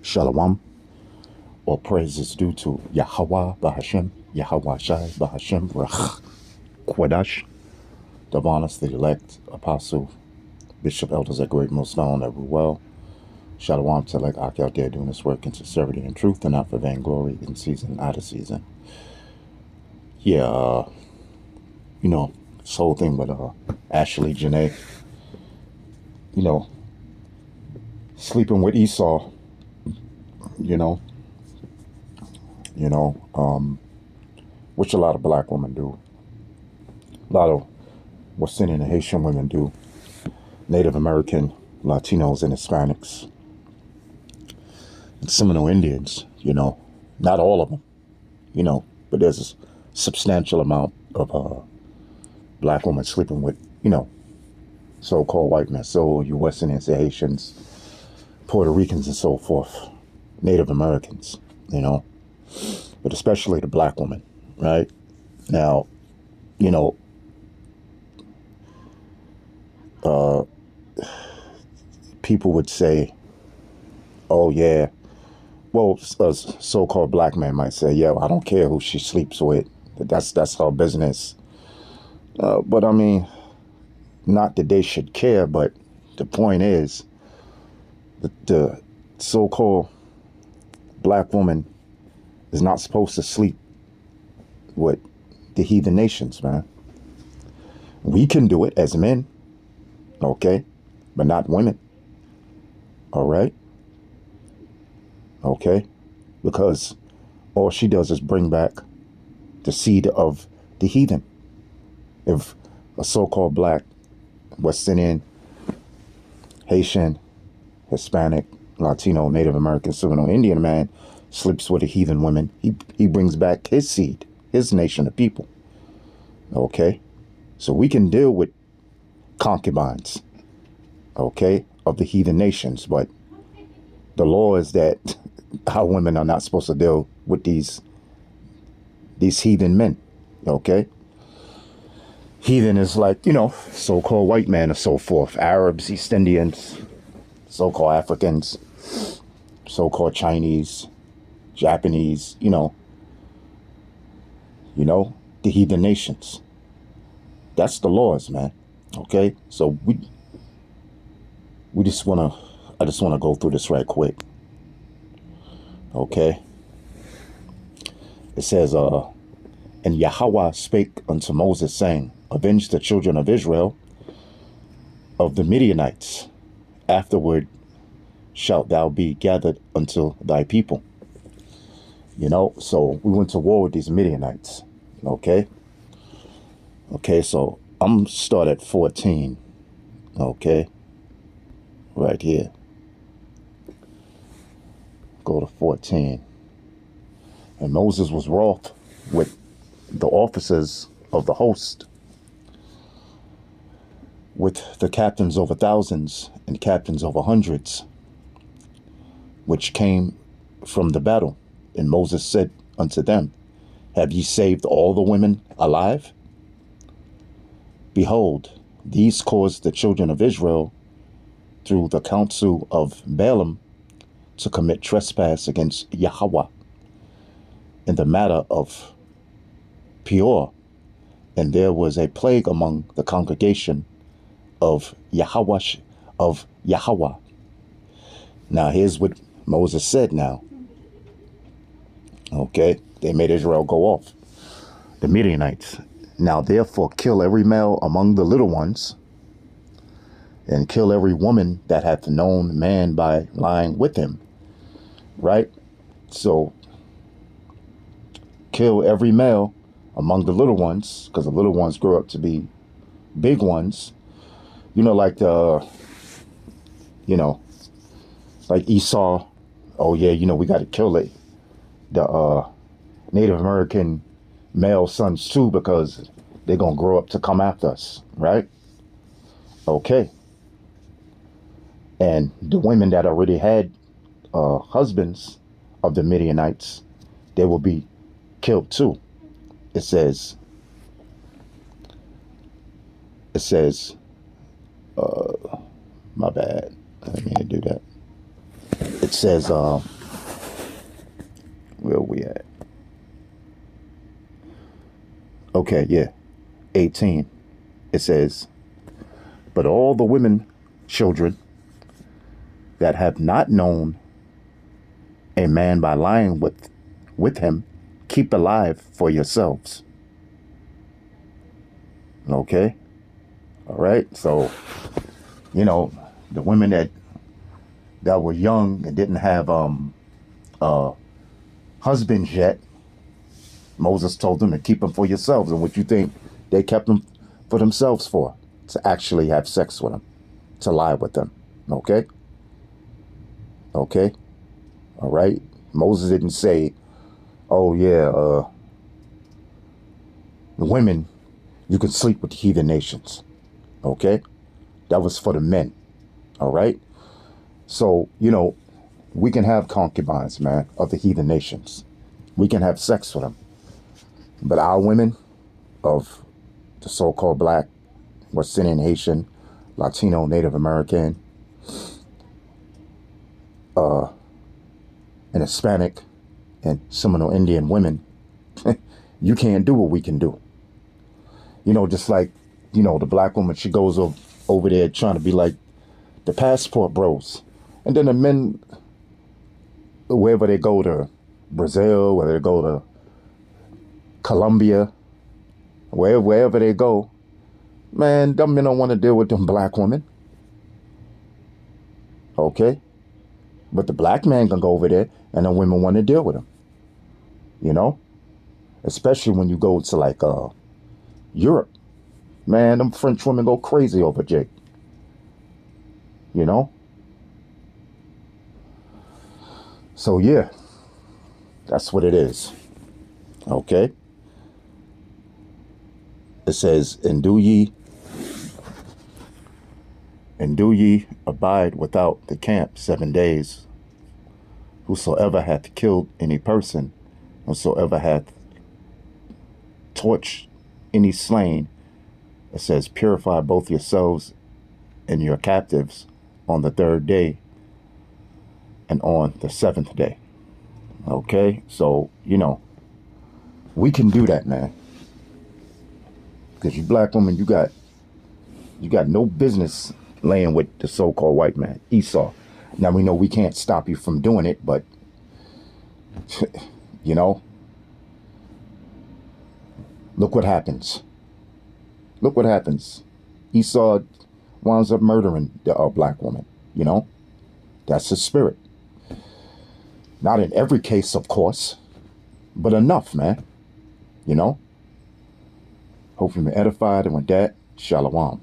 Shalom, or praise is due to Yahweh Bahashem, Yahweh Shai Bahashem, Rach Kwadash, Divinus, the elect, Apostle, Bishop, Elders at Great Millstone, every well. Shalom to like Ak out there doing this work in sincerity and truth and not for vainglory in season, out of season. Yeah, this whole thing with Ashley Janae, sleeping with Esau, you know, which a lot of black women do. A lot of West Indian and Haitian women do. Native American, Latinos, and Hispanics. And Seminole Indians, not all of them, but there's a substantial amount of black women sleeping with, so-called white men. So you West Indians, Haitians, Puerto Ricans, and so forth. Native Americans, but especially the black woman, right? Now, people would say, oh, yeah, well, a so-called black man might say, yeah, I don't care who she sleeps with. That's her business. But I mean, not that they should care, but the point is, the so-called black woman is not supposed to sleep with the heathen nations, man. We can do it as men, okay, but not women, all right? Okay, because all she does is bring back the seed of the heathen. If a so-called black, West Indian, Haitian, Hispanic, Latino, Native American, Seminole Indian man sleeps with a heathen woman, he brings back his seed, his nation of people. Okay, so we can deal with concubines, okay, of the heathen nations, but the law is that our women are not supposed to deal with these heathen men, okay? Heathen is like, so-called white man or so forth, Arabs, East Indians, so-called Africans, so-called Chinese, Japanese, the heathen nations. That's the laws, man, okay? So I just want to go through this right quick. Okay. It says, and Yahweh spake unto Moses, saying, avenge the children of Israel of the Midianites. Afterward shalt thou be gathered unto thy people. So we went to war with these Midianites. Okay. Okay, so I'm start at 14. Okay. Right here. Go to 14. And Moses was wroth with the officers of the host, with the captains over thousands and captains over hundreds, which came from the battle. And Moses said unto them, have ye saved all the women alive? Behold, these caused the children of Israel through the counsel of Balaam to commit trespass against Yahweh in the matter of Peor, and there was a plague among the congregation of Yahweh. Now here's what Moses said now. Okay, they made Israel go off, the Midianites. Now therefore kill every male among the little ones, and kill every woman that hath known man by lying with him. Right? So kill every male among the little ones, because the little ones grow up to be big ones. Like like Esau. Oh yeah, we got to kill it. The Native American male sons too, because they're gonna grow up to come after us, right? Okay. And the women that already had husbands of the Midianites, they will be killed too. It says, my bad, I didn't mean to do that. It says, we at? Okay, yeah. 18. It says, but all the women, children, that have not known a man by lying with him, keep alive for yourselves. Okay? All right? So, you know, the women that were young and didn't have husbands yet, Moses told them to keep them for yourselves. And what you think they kept them for themselves for? To actually have sex with them, to lie with them. Okay? Okay? All right? Moses didn't say, oh, yeah, the women, you can sleep with the heathen nations. Okay? That was for the men. All right? So, you know, we can have concubines, man, of the heathen nations. We can have sex with them. But our women of the so-called black, West Indian, Haitian, Latino, Native American, and Hispanic, and Seminole Indian women, you can't do what we can do. You know, just like, you know, the black woman, she goes over there trying to be like the passport bros. And then the men, wherever they go to Brazil, whether they go to Colombia, wherever they go, man, them men don't want to deal with them black women. Okay? But the black man can go over there and the women want to deal with him. You know? Especially when you go to like Europe. Man, them French women go crazy over Jake. You know? So yeah, that's what it is. Okay? It says, and do ye abide without the camp 7 days. Whosoever hath killed any person, whosoever hath torched any slain, it says, purify both yourselves and your captives on the 3rd day and on the 7th day. Okay? So, you know, we can do that, man. Because you black woman, you got no business laying with the so-called white man, Esau. Now, we know we can't stop you from doing it, but, you know, look what happens. Look what happens. Esau winds up murdering the black woman, you know. That's his spirit. Not in every case, of course, but enough, man. You know. Hope you've been edified, and with that, shalom.